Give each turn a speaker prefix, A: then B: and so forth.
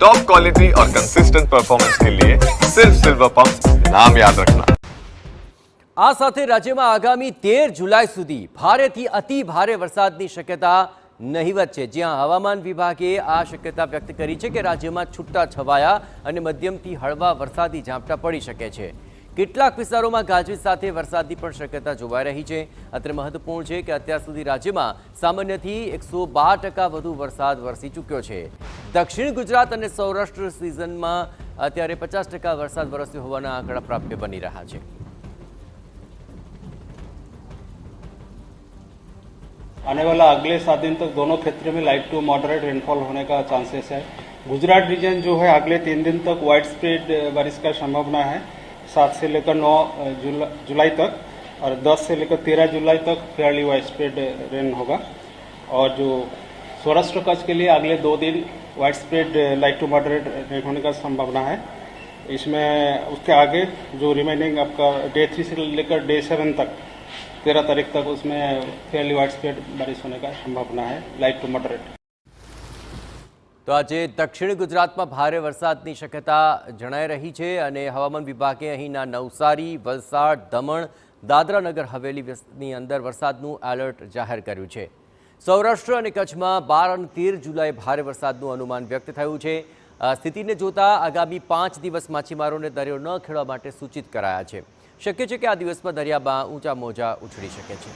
A: Top quality और consistent performance के लिए सिर्फ सिल्वर पंप नाम याद रखना।
B: આ સાથે રાજ્યમાં આગામી 13 જુલાઈ સુધી ભારેથી અતિ ભારે વરસાદની શક્યતા નહીવત છે, જ્યાં હવામાન વિભાગે આ શક્યતા વ્યક્ત કરી છે કે રાજ્યમાં છૂટા છવાયા અને મધ્યમથી હળવા વરસાદી ઝાપટા પડી શકે છે। કેટલાક વિસ્તારોમાં ગાજવીજ સાથે વરસાદની પણ શક્યતા જોવાઈ રહી છે। અત્રે મહત્વપૂર્ણ છે કે અત્યાર સુધી રાજ્યમાં સામાન્યથી 112% વધુ વરસાદ વરસી ચૂક્યો છે। દક્ષિણ ગુજરાત અને સૌરાષ્ટ્ર સિઝનમાં અત્યારે 50% વરસાદ વરસ્યો હોવાના આંકડા પ્રાપ્ય બની રહ્યા છે।
C: आने वाला अगले 7 दिन तक दोनों क्षेत्र में लाइट टू मॉडरेट रेनफॉल होने का चांसेस है। गुजरात रीजन जो है अगले 3 दिन तक वाइड स्प्रेड बारिश का संभावना है, 7 से लेकर 9 जुलाई तक, और 10 से लेकर 13 जुलाई तक फेयरली वाइड स्प्रेड रेन होगा। और जो सौराष्ट्र कच्छ के लिए अगले 2 दिन wide spread light to moderate rain होने का संभावना है। इसमें उसके आगे जो रिमेनिंग आपका डे 3 से लेकर डे 7 तक 13 तारीख तक उसमें फेयरली वाइड स्प्रेड बारिश होने का संभावना है, लाइट टू मॉडरेट।
B: તો આજે દક્ષિણ ગુજરાતમાં ભારે વરસાદની શક્યતા જણાઈ રહી છે અને હવામાન વિભાગે અહીંના નવસારી, વલસાડ, દમણ, દાદરા નગર હવેલીની અંદર વરસાદનું એલર્ટ જાહેર કર્યું છે। સૌરાષ્ટ્ર અને કચ્છમાં 12 અને 13 જુલાઈ ભારે વરસાદનું અનુમાન વ્યક્ત થયું છે। સ્થિતિને જોતા આગામી 5 દિવસ માછીમારોને દરિયો ન ખેડવા માટે સૂચિત કરાયા છે। શક્ય છે કે આ દિવસમાં દરિયામાં ઊંચા મોજા ઉછળી શકે છે।